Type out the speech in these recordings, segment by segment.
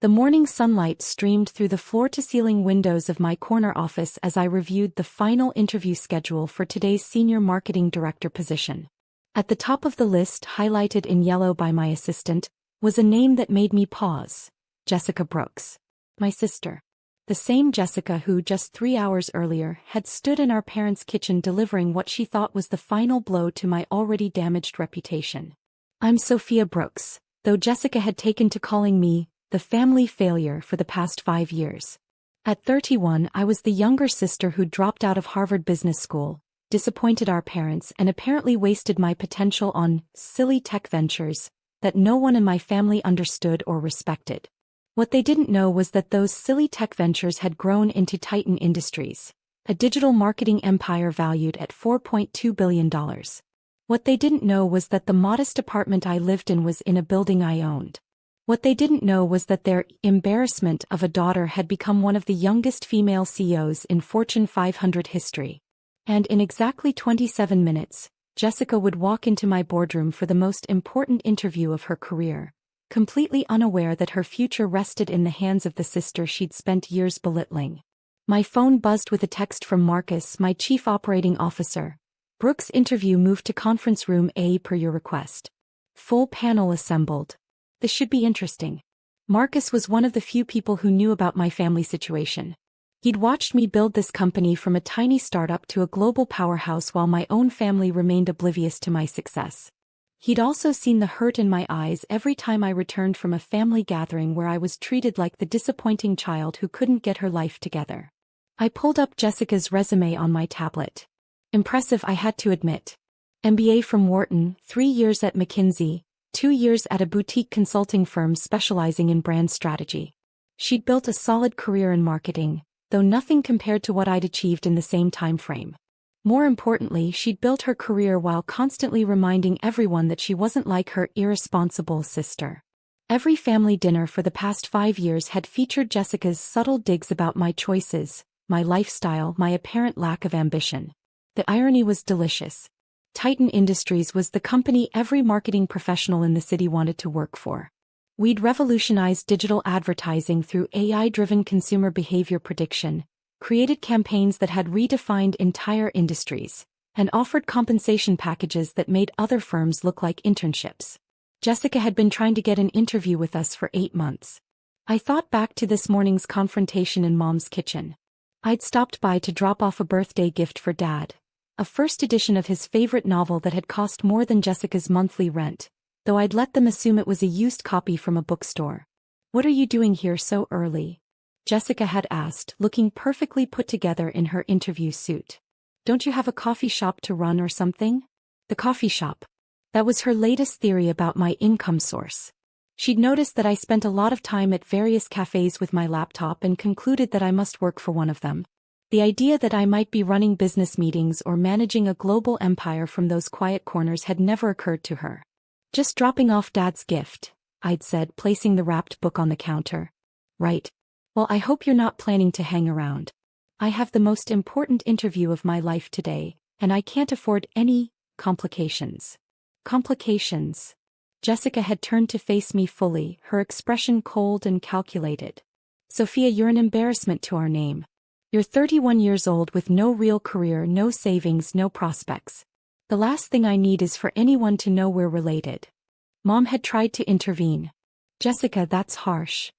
The morning sunlight streamed through the floor-to-ceiling windows of my corner office as I reviewed the final interview schedule for today's senior marketing director position. At the top of the list, highlighted in yellow by my assistant, was a name that made me pause: Jessica Brooks. My sister. The same Jessica who, just 3 hours earlier, had stood in our parents' kitchen delivering what she thought was the final blow to my already damaged reputation. I'm Sophia Brooks, though Jessica had taken to calling me the family failure for the past 5 years. At 31, I was the younger sister who dropped out of Harvard Business School, disappointed our parents, and apparently wasted my potential on silly tech ventures that no one in my family understood or respected. What they didn't know was that those silly tech ventures had grown into Titan Industries, a digital marketing empire valued at $4.2 billion. What they didn't know was that the modest apartment I lived in was in a building I owned. What they didn't know was that their embarrassment of a daughter had become one of the youngest female CEOs in Fortune 500 history. And in exactly 27 minutes, Jessica would walk into my boardroom for the most important interview of her career, completely unaware that her future rested in the hands of the sister she'd spent years belittling. My phone buzzed with a text from Marcus, my chief operating officer. Brooks' interview moved to conference room A per your request. Full panel assembled. This should be interesting. Marcus was one of the few people who knew about my family situation. He'd watched me build this company from a tiny startup to a global powerhouse while my own family remained oblivious to my success. He'd also seen the hurt in my eyes every time I returned from a family gathering where I was treated like the disappointing child who couldn't get her life together. I pulled up Jessica's resume on my tablet. Impressive, I had to admit. MBA from Wharton, 3 years at McKinsey, 2 years at a boutique consulting firm specializing in brand strategy. She'd built a solid career in marketing, though nothing compared to what I'd achieved in the same time frame. More importantly, she'd built her career while constantly reminding everyone that she wasn't like her irresponsible sister. Every family dinner for the past 5 years had featured Jessica's subtle digs about my choices, my lifestyle, my apparent lack of ambition. The irony was delicious. Titan Industries was the company every marketing professional in the city wanted to work for. We'd revolutionized digital advertising through AI-driven consumer behavior prediction, created campaigns that had redefined entire industries, and offered compensation packages that made other firms look like internships. Jessica had been trying to get an interview with us for 8 months. I thought back to this morning's confrontation in Mom's kitchen. I'd stopped by to drop off a birthday gift for Dad, a first edition of his favorite novel that had cost more than Jessica's monthly rent, though I'd let them assume it was a used copy from a bookstore. "What are you doing here so early?" Jessica had asked, looking perfectly put together in her interview suit. "Don't you have a coffee shop to run or something?" The coffee shop. That was her latest theory about my income source. She'd noticed that I spent a lot of time at various cafes with my laptop and concluded that I must work for one of them. The idea that I might be running business meetings or managing a global empire from those quiet corners had never occurred to her. "Just dropping off Dad's gift," I'd said, placing the wrapped book on the counter. "Right. Well, I hope you're not planning to hang around. I have the most important interview of my life today, and I can't afford any complications." Complications. Jessica had turned to face me fully, her expression cold and calculated. "Sophia, you're an embarrassment to our name. You're 31 years old with no real career, no savings, no prospects. The last thing I need is for anyone to know we're related." Mom had tried to intervene. "Jessica, that's harsh."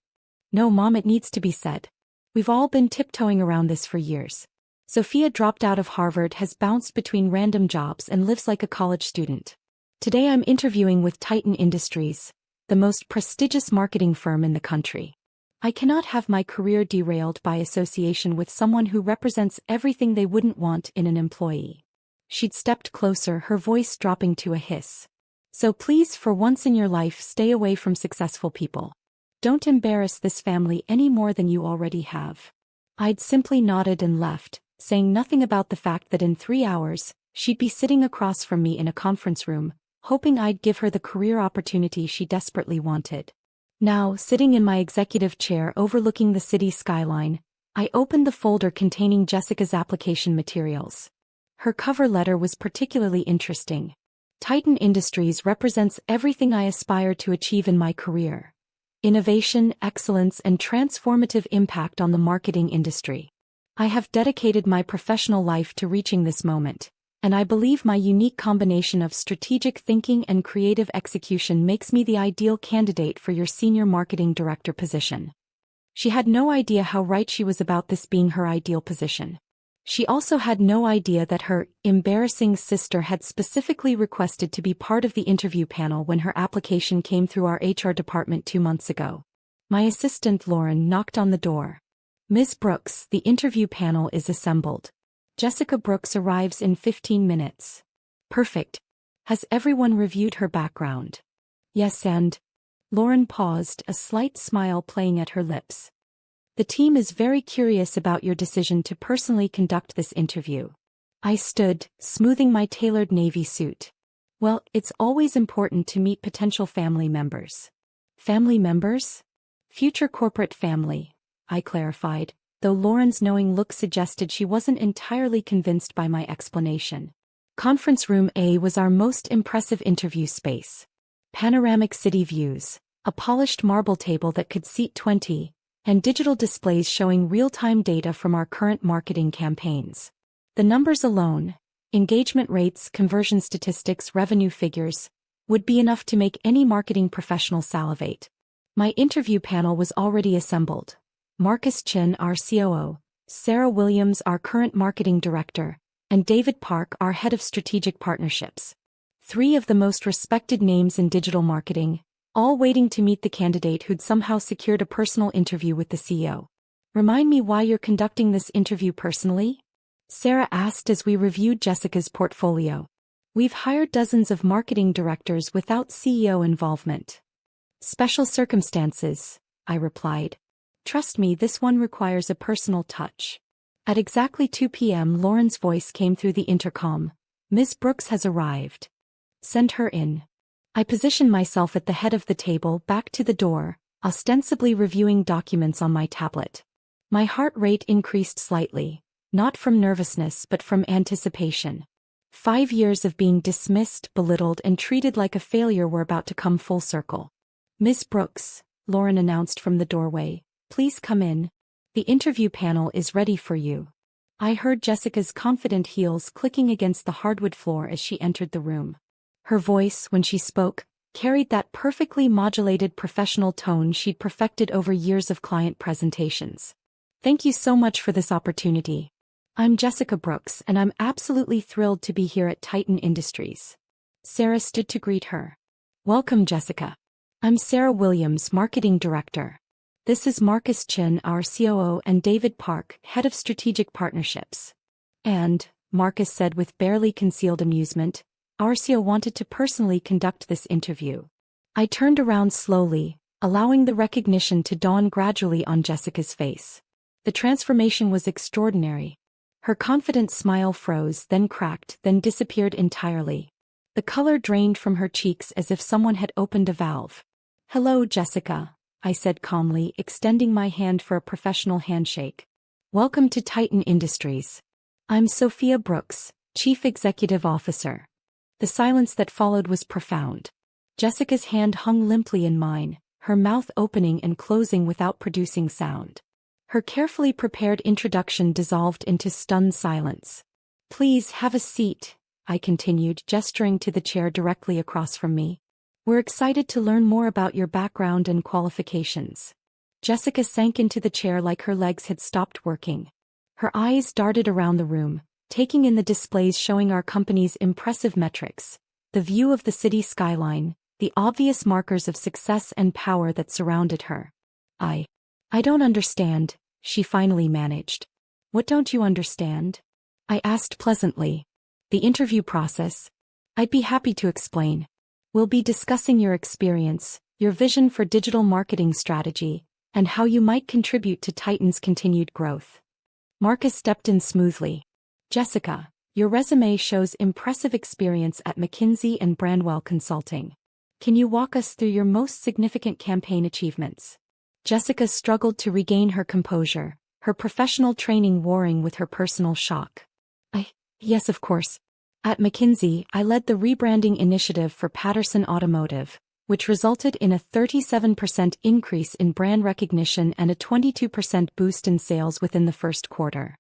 "No, Mom, it needs to be said. We've all been tiptoeing around this for years. Sophia dropped out of Harvard, has bounced between random jobs, and lives like a college student. Today I'm interviewing with Titan Industries, the most prestigious marketing firm in the country. I cannot have my career derailed by association with someone who represents everything they wouldn't want in an employee." She'd stepped closer, her voice dropping to a hiss. "So please, for once in your life, stay away from successful people. Don't embarrass this family any more than you already have." I'd simply nodded and left, saying nothing about the fact that in 3 hours, she'd be sitting across from me in a conference room, hoping I'd give her the career opportunity she desperately wanted. Now, sitting in my executive chair overlooking the city skyline, I opened the folder containing Jessica's application materials. Her cover letter was particularly interesting. "Titan Industries represents everything I aspire to achieve in my career. innovation, excellence, and transformative impact on the marketing industry. I have dedicated my professional life to reaching this moment, and I believe my unique combination of strategic thinking and creative execution makes me the ideal candidate for your senior marketing director position. She had no idea how right she was about this being her ideal position. She also had no idea that her embarrassing sister had specifically requested to be part of the interview panel when her application came through our HR department 2 months ago. My assistant Lauren knocked on the door. "Ms. Brooks, the interview panel is assembled. Jessica Brooks arrives in 15 minutes. Perfect. Has everyone reviewed her background?" "Yes, and..." Lauren paused, a slight smile playing at her lips. "The team is very curious about your decision to personally conduct this interview." I stood, smoothing my tailored navy suit. "Well, it's always important to meet potential family members." "Family members?" "Future corporate family," I clarified, though Lauren's knowing look suggested she wasn't entirely convinced by my explanation. Conference Room A was our most impressive interview space. Panoramic city views, a polished marble table that could seat 20, and digital displays showing real-time data from our current marketing campaigns. The numbers alone, engagement rates, conversion statistics, revenue figures, would be enough to make any marketing professional salivate. My interview panel was already assembled. Marcus Chin, our COO, Sarah Williams, our current marketing director, and David Park, our head of strategic partnerships. 3 of the most respected names in digital marketing, all waiting to meet the candidate who'd somehow secured a personal interview with the CEO. "Remind me why you're conducting this interview personally?" Sarah asked as we reviewed Jessica's portfolio. "We've hired dozens of marketing directors without CEO involvement." "Special circumstances," I replied. "Trust me, this one requires a personal touch." At exactly 2 p.m. Lauren's voice came through the intercom. "Ms. Brooks has arrived. Send her in." I positioned myself at the head of the table, back to the door, ostensibly reviewing documents on my tablet. My heart rate increased slightly, not from nervousness but from anticipation. 5 years of being dismissed, belittled, and treated like a failure were about to come full circle. "Miss Brooks," Lauren announced from the doorway, "please come in. The interview panel is ready for you." I heard Jessica's confident heels clicking against the hardwood floor as she entered the room. Her voice, when she spoke, carried that perfectly modulated professional tone she'd perfected over years of client presentations. "Thank you so much for this opportunity. I'm Jessica Brooks, and I'm absolutely thrilled to be here at Titan Industries." Sarah stood to greet her. "Welcome, Jessica. I'm Sarah Williams, Marketing Director. This is Marcus Chin, our COO, and David Park, Head of Strategic Partnerships." "And," Marcus said with barely concealed amusement, "our CEO wanted to personally conduct this interview." I turned around slowly, allowing the recognition to dawn gradually on Jessica's face. The transformation was extraordinary. Her confident smile froze, then cracked, then disappeared entirely. The color drained from her cheeks as if someone had opened a valve. "Hello, Jessica," I said calmly, extending my hand for a professional handshake. "Welcome to Titan Industries. I'm Sophia Brooks, Chief Executive Officer." The silence that followed was profound. Jessica's hand hung limply in mine, her mouth opening and closing without producing sound. Her carefully prepared introduction dissolved into stunned silence. "Please have a seat," I continued, gesturing to the chair directly across from me. "We're excited to learn more about your background and qualifications." Jessica sank into the chair like her legs had stopped working. Her eyes darted around the room, taking in the displays showing our company's impressive metrics, the view of the city skyline, the obvious markers of success and power that surrounded her. I don't understand," she finally managed. "What don't you understand?" I asked pleasantly. "The interview process. I'd be happy to explain. We'll be discussing your experience, your vision for digital marketing strategy, and how you might contribute to Titan's continued growth." Marcus stepped in smoothly. "Jessica, your resume shows impressive experience at McKinsey and Brandwell Consulting. Can you walk us through your most significant campaign achievements?" Jessica struggled to regain her composure, her professional training warring with her personal shock. Yes, of course. At McKinsey, I led the rebranding initiative for Patterson Automotive, which resulted in a 37% increase in brand recognition and a 22% boost in sales within the first quarter.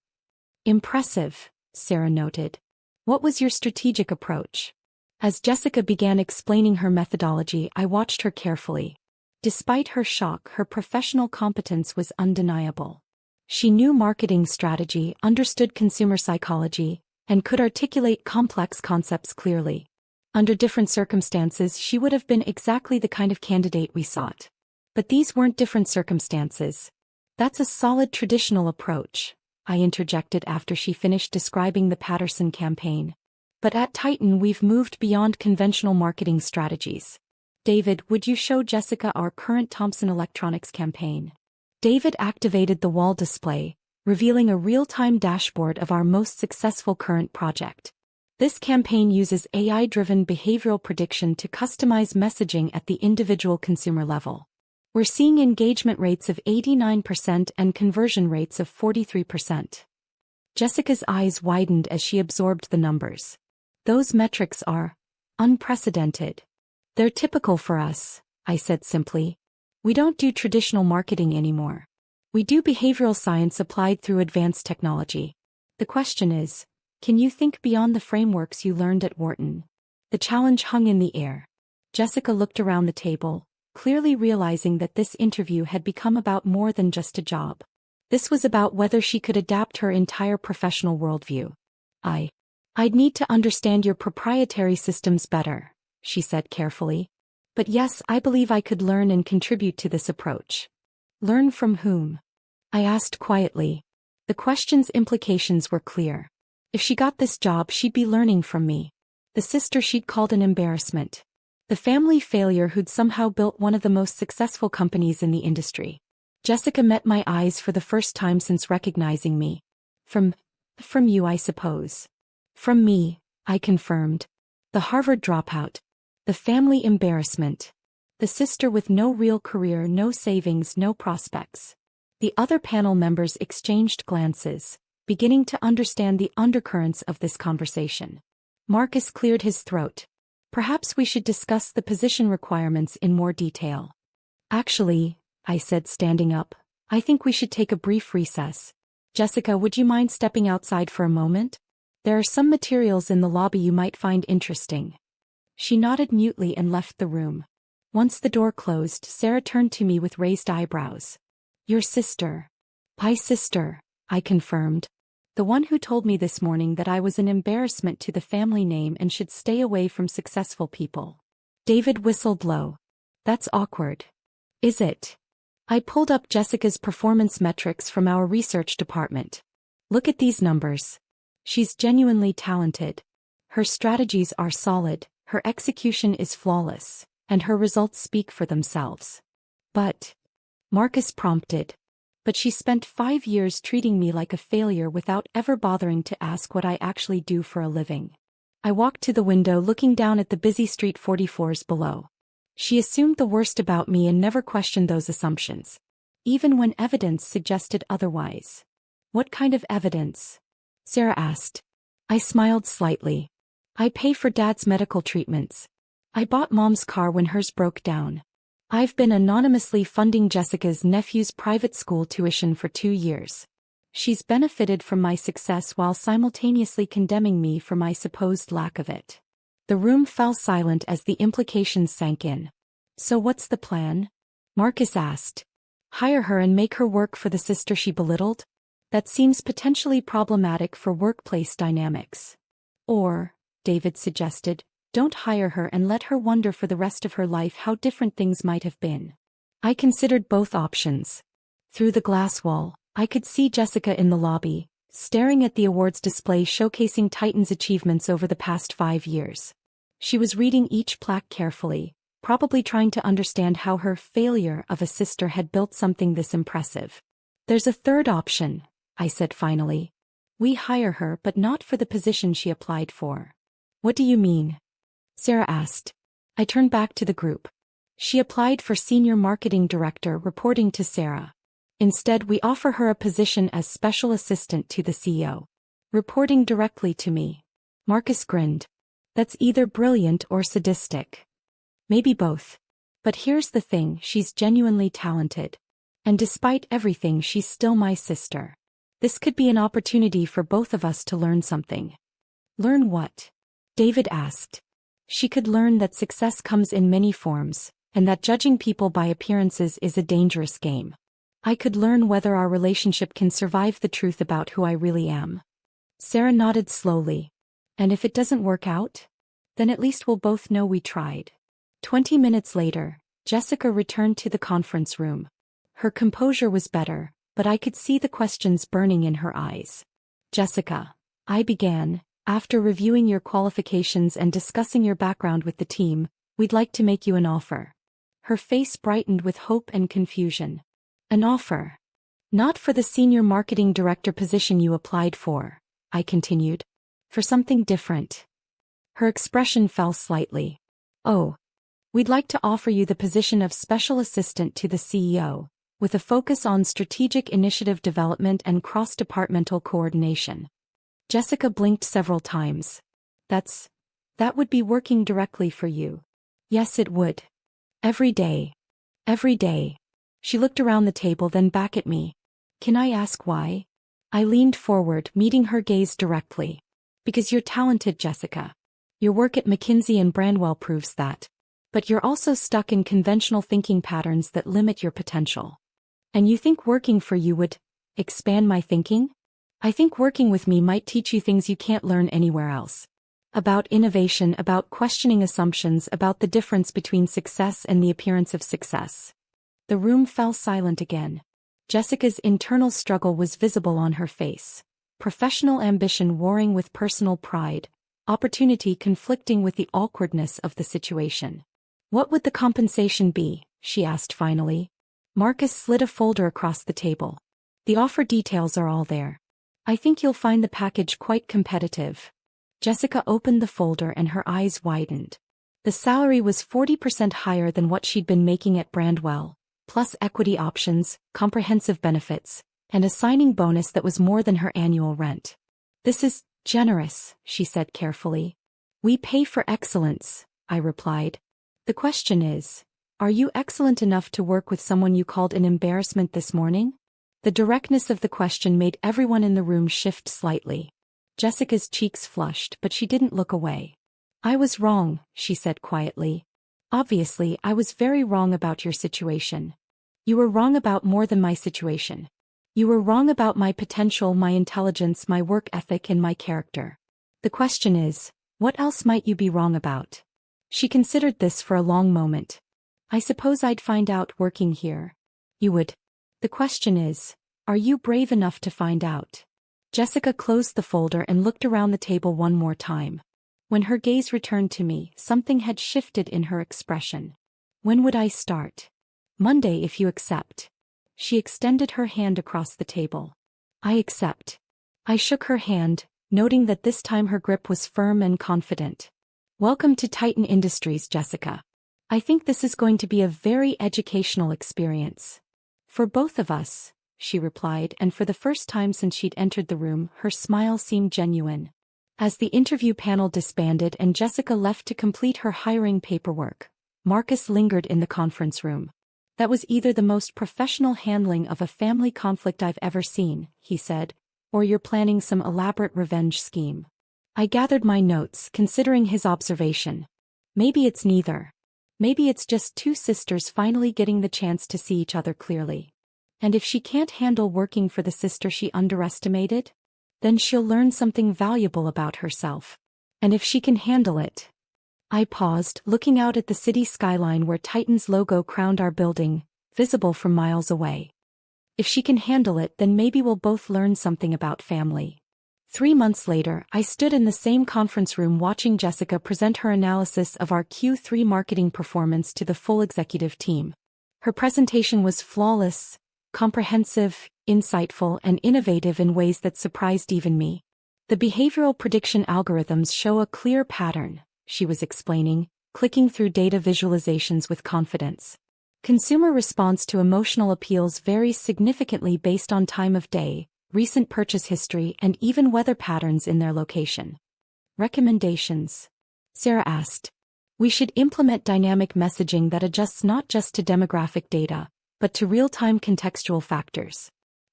Impressive, Sarah noted. What was your strategic approach? As Jessica began explaining her methodology, I watched her carefully. Despite her shock, her professional competence was undeniable. She knew marketing strategy, understood consumer psychology, and could articulate complex concepts clearly. Under different circumstances, she would have been exactly the kind of candidate we sought. But these weren't different circumstances. That's a solid traditional approach, I interjected after she finished describing the Patterson campaign. But at Titan, we've moved beyond conventional marketing strategies. David, would you show Jessica our current Thomson Electronics campaign? David activated the wall display, revealing a real-time dashboard of our most successful current project. This campaign uses AI-driven behavioral prediction to customize messaging at the individual consumer level. We're seeing engagement rates of 89% and conversion rates of 43%. Jessica's eyes widened as she absorbed the numbers. Those metrics are unprecedented. They're typical for us, I said simply. We don't do traditional marketing anymore. We do behavioral science applied through advanced technology. The question is, can you think beyond the frameworks you learned at Wharton? The challenge hung in the air. Jessica looked around the table, clearly realizing that this interview had become about more than just a job. This was about whether she could adapt her entire professional worldview. I'd need to understand your proprietary systems better, she said carefully. But yes, I believe I could learn and contribute to this approach. Learn from whom? I asked quietly. The question's implications were clear. If she got this job, she'd be learning from me. The sister she'd called an embarrassment. The family failure who'd somehow built one of the most successful companies in the industry. Jessica met my eyes for the first time since recognizing me. From you, I suppose. From me, I confirmed. The Harvard dropout. The family embarrassment. The sister with no real career, no savings, no prospects. The other panel members exchanged glances, beginning to understand the undercurrents of this conversation. Marcus cleared his throat. Perhaps we should discuss the position requirements in more detail. Actually, I said, standing up, I think we should take a brief recess. Jessica, would you mind stepping outside for a moment? There are some materials in the lobby you might find interesting. She nodded mutely and left the room. Once the door closed, Sarah turned to me with raised eyebrows. Your sister. My sister, I confirmed. The one who told me this morning that I was an embarrassment to the family name and should stay away from successful people. David whistled low. That's awkward. Is it? I pulled up Jessica's performance metrics from our research department. Look at these numbers. She's genuinely talented. Her strategies are solid, her execution is flawless, and her results speak for themselves. But, Marcus prompted. But she spent 5 years treating me like a failure without ever bothering to ask what I actually do for a living. I walked to the window, looking down at the busy street 44s below. She assumed the worst about me and never questioned those assumptions, even when evidence suggested otherwise. What kind of evidence? Sarah asked. I smiled slightly. I pay for Dad's medical treatments. I bought Mom's car when hers broke down. I've been anonymously funding Jessica's nephew's private school tuition for 2 years. She's benefited from my success while simultaneously condemning me for my supposed lack of it. The room fell silent as the implications sank in. So what's the plan? Marcus asked. Hire her and make her work for the sister she belittled? That seems potentially problematic for workplace dynamics. Or, David suggested, don't hire her and let her wonder for the rest of her life how different things might have been. I considered both options. Through the glass wall, I could see Jessica in the lobby, staring at the awards display showcasing Titan's achievements over the past 5 years. She was reading each plaque carefully, probably trying to understand how her failure of a sister had built something this impressive. There's a third option, I said finally. We hire her, but not for the position she applied for. What do you mean? Sarah asked. I turned back to the group. She applied for Senior Marketing Director, reporting to Sarah. Instead, we offer her a position as Special Assistant to the CEO, reporting directly to me. Marcus grinned. That's either brilliant or sadistic. Maybe both. But here's the thing, she's genuinely talented. And despite everything, she's still my sister. This could be an opportunity for both of us to learn something. Learn what? David asked. She could learn that success comes in many forms, and that judging people by appearances is a dangerous game. I could learn whether our relationship can survive the truth about who I really am. Sarah nodded slowly. And if it doesn't work out? Then at least we'll both know we tried. 20 minutes later, Jessica returned to the conference room. Her composure was better, but I could see the questions burning in her eyes. Jessica, I began, after reviewing your qualifications and discussing your background with the team, we'd like to make you an offer. Her face brightened with hope and confusion. An offer? Not for the senior marketing director position you applied for, I continued. For something different. Her expression fell slightly. Oh. We'd like to offer you the position of special assistant to the CEO, with a focus on strategic initiative development and cross-departmental coordination. Jessica blinked several times. That would be working directly for you. Yes, it would. Every day. Every day. She looked around the table, then back at me. Can I ask why? I leaned forward, meeting her gaze directly. Because you're talented, Jessica. Your work at McKinsey and Brandwell proves that. But you're also stuck in conventional thinking patterns that limit your potential. And you think working for you would expand my thinking? I think working with me might teach you things you can't learn anywhere else. About innovation, about questioning assumptions, about the difference between success and the appearance of success. The room fell silent again. Jessica's internal struggle was visible on her face. Professional ambition warring with personal pride, opportunity conflicting with the awkwardness of the situation. What would the compensation be? She asked finally. Marcus slid a folder across the table. The offer details are all there. I think you'll find the package quite competitive. Jessica opened the folder and her eyes widened. The salary was 40% higher than what she'd been making at Brandwell, plus equity options, comprehensive benefits, and a signing bonus that was more than her annual rent. This is generous, she said carefully. We pay for excellence, I replied. The question is, are you excellent enough to work with someone you called an embarrassment this morning? The directness of the question made everyone in the room shift slightly. Jessica's cheeks flushed, but she didn't look away. I was wrong, she said quietly. Obviously, I was very wrong about your situation. You were wrong about more than my situation. You were wrong about my potential, my intelligence, my work ethic, and my character. The question is, what else might you be wrong about? She considered this for a long moment. I suppose I'd find out working here. You would. The question is, are you brave enough to find out? Jessica closed the folder and looked around the table one more time. When her gaze returned to me, something had shifted in her expression. When would I start? Monday if you accept. She extended her hand across the table. I accept. I shook her hand, noting that this time her grip was firm and confident. Welcome to Titan Industries, Jessica. I think this is going to be a very educational experience. For both of us, she replied, and for the first time since she'd entered the room, her smile seemed genuine. As the interview panel disbanded and Jessica left to complete her hiring paperwork, Marcus lingered in the conference room. That was either the most professional handling of a family conflict I've ever seen, he said, or you're planning some elaborate revenge scheme. I gathered my notes, considering his observation. Maybe it's neither. Maybe it's just two sisters finally getting the chance to see each other clearly. And if she can't handle working for the sister she underestimated, then she'll learn something valuable about herself. And if she can handle it. I paused, looking out at the city skyline where Titan's logo crowned our building, visible from miles away. If she can handle it, then maybe we'll both learn something about family. 3 months later, I stood in the same conference room watching Jessica present her analysis of our Q3 marketing performance to the full executive team. Her presentation was flawless, comprehensive, insightful, and innovative in ways that surprised even me. The behavioral prediction algorithms show a clear pattern, she was explaining, clicking through data visualizations with confidence. Consumer response to emotional appeals varies significantly based on time of day, recent purchase history, and even weather patterns in their location. Recommendations? Sarah asked. We should implement dynamic messaging that adjusts not just to demographic data, but to real-time contextual factors.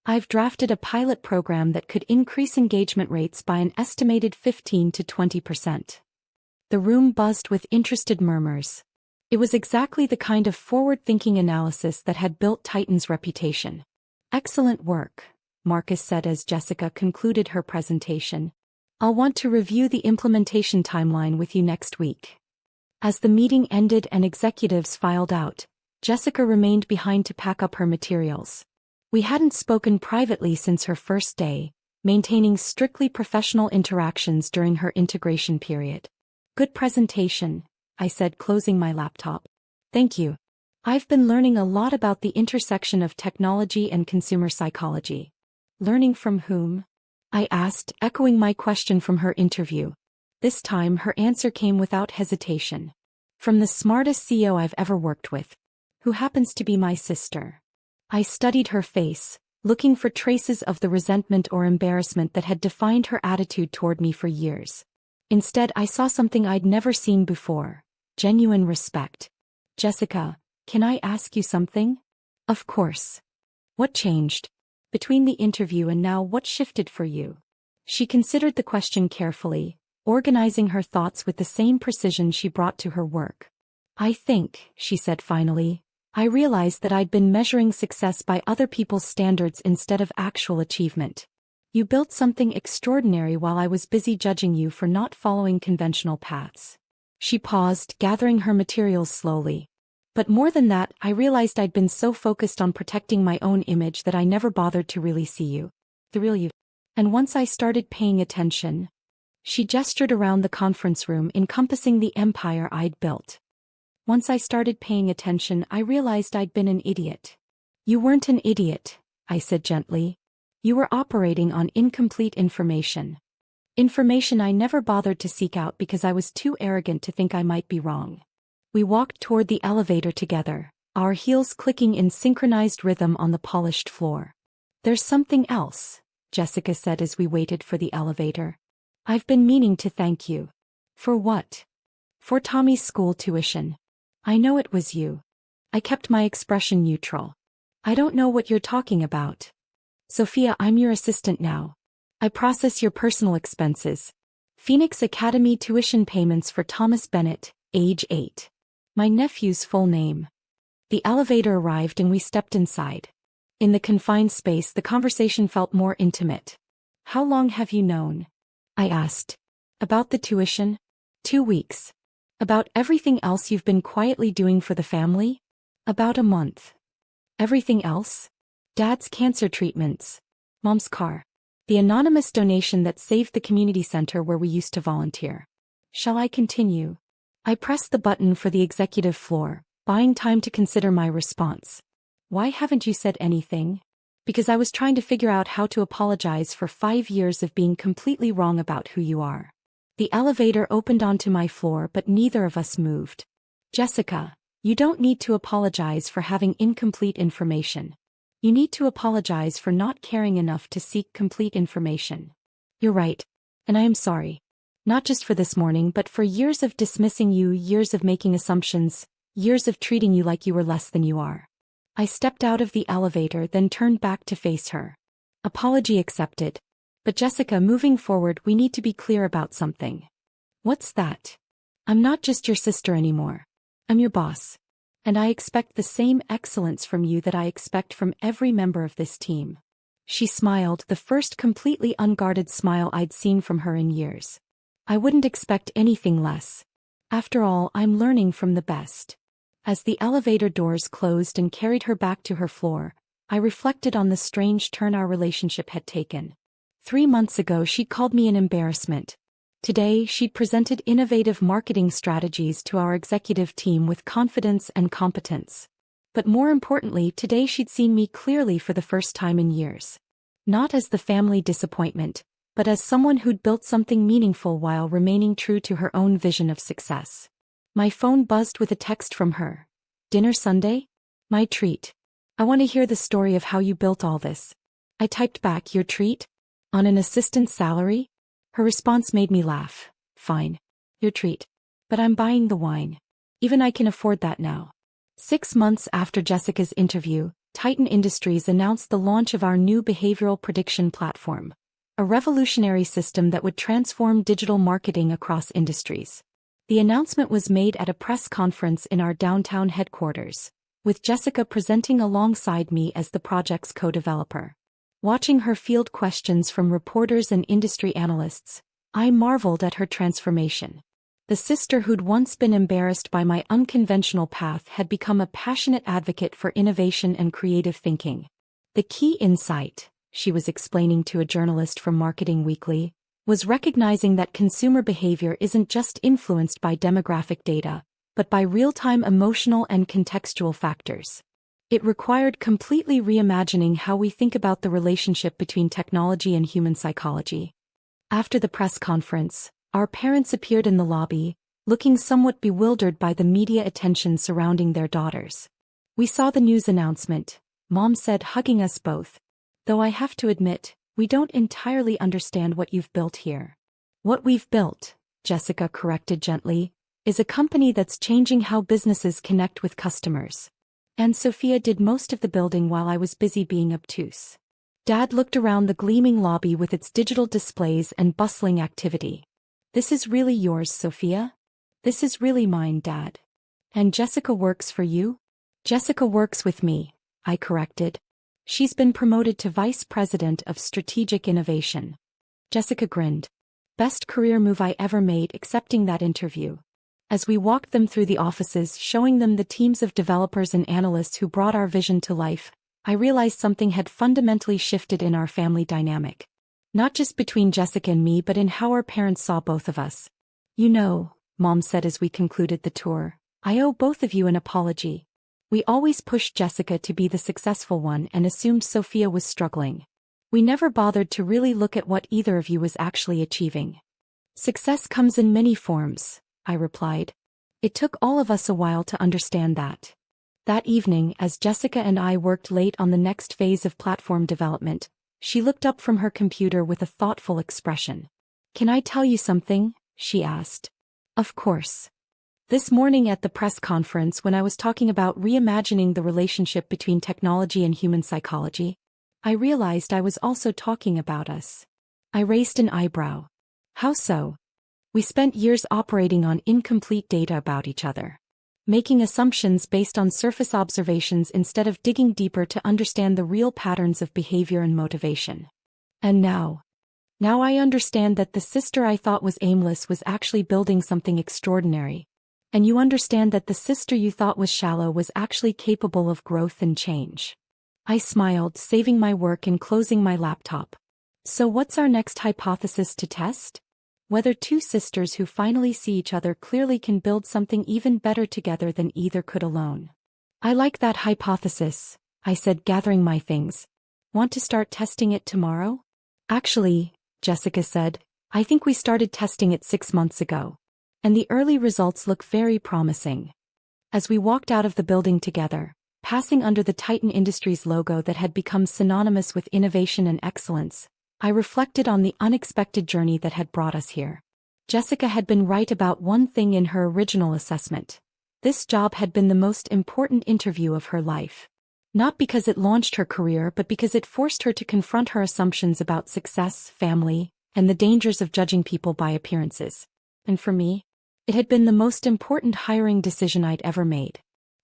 I've drafted a pilot program that could increase engagement rates by an estimated 15 to 20%. The room buzzed with interested murmurs. It was exactly the kind of forward-thinking analysis that had built Titan's reputation. Excellent work, Marcus said as Jessica concluded her presentation. I'll want to review the implementation timeline with you next week. As the meeting ended and executives filed out, Jessica remained behind to pack up her materials. We hadn't spoken privately since her first day, maintaining strictly professional interactions during her integration period. Good presentation, I said, closing my laptop. Thank you. I've been learning a lot about the intersection of technology and consumer psychology. Learning from whom? I asked, echoing my question from her interview. This time her answer came without hesitation. From the smartest CEO I've ever worked with, who happens to be my sister. I studied her face, looking for traces of the resentment or embarrassment that had defined her attitude toward me for years. Instead, I saw something I'd never seen before: genuine respect. Jessica, can I ask you something? Of course. What changed? Between the interview and now, what shifted for you? She considered the question carefully, organizing her thoughts with the same precision she brought to her work. I think, she said finally, I realized that I'd been measuring success by other people's standards instead of actual achievement. You built something extraordinary while I was busy judging you for not following conventional paths. She paused, gathering her materials slowly. But more than that, I realized I'd been so focused on protecting my own image that I never bothered to really see you. The real you. And once I started paying attention, she gestured around the conference room, encompassing the empire I'd built. Once I started paying attention, I realized I'd been an idiot. You weren't an idiot, I said gently. You were operating on incomplete information. Information I never bothered to seek out because I was too arrogant to think I might be wrong. We walked toward the elevator together, our heels clicking in synchronized rhythm on the polished floor. There's something else, Jessica said as we waited for the elevator. I've been meaning to thank you. For what? For Tommy's school tuition. I know it was you. I kept my expression neutral. I don't know what you're talking about. Sophia, I'm your assistant now. I process your personal expenses. Phoenix Academy tuition payments for Thomas Bennett, age 8. My nephew's full name. The elevator arrived and we stepped inside. In the confined space, the conversation felt more intimate. How long have you known? I asked. About the tuition? 2 weeks. About everything else you've been quietly doing for the family? About a month. Everything else? Dad's cancer treatments. Mom's car. The anonymous donation that saved the community center where we used to volunteer. Shall I continue? I pressed the button for the executive floor, buying time to consider my response. Why haven't you said anything? Because I was trying to figure out how to apologize for 5 years of being completely wrong about who you are. The elevator opened onto my floor, but neither of us moved. Jessica, you don't need to apologize for having incomplete information. You need to apologize for not caring enough to seek complete information. You're right. And I am sorry. Not just for this morning, but for years of dismissing you, years of making assumptions, years of treating you like you were less than you are. I stepped out of the elevator, then turned back to face her. Apology accepted. But Jessica, moving forward, we need to be clear about something. What's that? I'm not just your sister anymore. I'm your boss. And I expect the same excellence from you that I expect from every member of this team. She smiled, the first completely unguarded smile I'd seen from her in years. I wouldn't expect anything less. After all, I'm learning from the best. As the elevator doors closed and carried her back to her floor, I reflected on the strange turn our relationship had taken. 3 months ago she'd called me an embarrassment. Today she'd presented innovative marketing strategies to our executive team with confidence and competence. But more importantly, today she'd seen me clearly for the first time in years. Not as the family disappointment, but as someone who'd built something meaningful while remaining true to her own vision of success. My phone buzzed with a text from her. Dinner Sunday? My treat. I want to hear the story of how you built all this. I typed back, your treat? On an assistant's salary? Her response made me laugh. Fine. Your treat. But I'm buying the wine. Even I can afford that now. 6 months after Jessica's interview, Titan Industries announced the launch of our new behavioral prediction platform, a revolutionary system that would transform digital marketing across industries. The announcement was made at a press conference in our downtown headquarters, with Jessica presenting alongside me as the project's co-developer. Watching her field questions from reporters and industry analysts, I marveled at her transformation. The sister who'd once been embarrassed by my unconventional path had become a passionate advocate for innovation and creative thinking. The key insight, she was explaining to a journalist from Marketing Weekly, was recognizing that consumer behavior isn't just influenced by demographic data, but by real-time emotional and contextual factors. It required completely reimagining how we think about the relationship between technology and human psychology. After the press conference, our parents appeared in the lobby, looking somewhat bewildered by the media attention surrounding their daughters. "We saw the news announcement," Mom said, hugging us both. "Though I have to admit, we don't entirely understand what you've built here." "What we've built," Jessica corrected gently, "is a company that's changing how businesses connect with customers." And Sophia did most of the building while I was busy being obtuse. Dad looked around the gleaming lobby with its digital displays and bustling activity. "This is really yours, Sophia?" "This is really mine, Dad." "And Jessica works for you?" "Jessica works with me," I corrected. "She's been promoted to Vice President of Strategic Innovation." Jessica grinned. "Best career move I ever made, accepting that interview." As we walked them through the offices, showing them the teams of developers and analysts who brought our vision to life, I realized something had fundamentally shifted in our family dynamic. Not just between Jessica and me, but in how our parents saw both of us. "You know," Mom said as we concluded the tour, "I owe both of you an apology. We always pushed Jessica to be the successful one and assumed Sophia was struggling. We never bothered to really look at what either of you was actually achieving." "Success comes in many forms," I replied. "It took all of us a while to understand that." That evening, as Jessica and I worked late on the next phase of platform development, she looked up from her computer with a thoughtful expression. "Can I tell you something?" she asked. "Of course." This morning at the press conference, when I was talking about reimagining the relationship between technology and human psychology, I realized I was also talking about us. I raised an eyebrow. "How so?" "We spent years operating on incomplete data about each other, making assumptions based on surface observations instead of digging deeper to understand the real patterns of behavior and motivation. And now I understand that the sister I thought was aimless was actually building something extraordinary. And you understand that the sister you thought was shallow was actually capable of growth and change." I smiled, saving my work and closing my laptop. "So what's our next hypothesis to test? Whether two sisters who finally see each other clearly can build something even better together than either could alone." "I like that hypothesis," I said, gathering my things. "Want to start testing it tomorrow?" "Actually," Jessica said, "I think we started testing it 6 months ago. And the early results look very promising." As we walked out of the building together, passing under the Titan Industries logo that had become synonymous with innovation and excellence, I reflected on the unexpected journey that had brought us here. Jessica had been right about one thing in her original assessment. This job had been the most important interview of her life. Not because it launched her career, but because it forced her to confront her assumptions about success, family, and the dangers of judging people by appearances. And for me, it had been the most important hiring decision I'd ever made.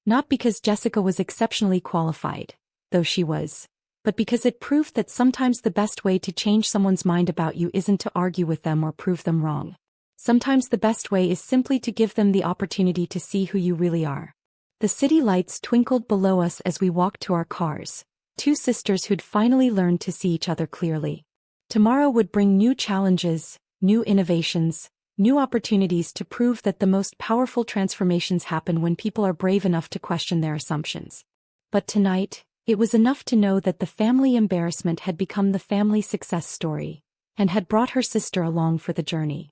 Not because Jessica was exceptionally qualified, though she was, but because it proved that sometimes the best way to change someone's mind about you isn't to argue with them or prove them wrong. Sometimes the best way is simply to give them the opportunity to see who you really are. The city lights twinkled below us as we walked to our cars, two sisters who'd finally learned to see each other clearly. Tomorrow would bring new challenges, new innovations, new opportunities to prove that the most powerful transformations happen when people are brave enough to question their assumptions. But tonight, it was enough to know that the family embarrassment had become the family success story, and had brought her sister along for the journey.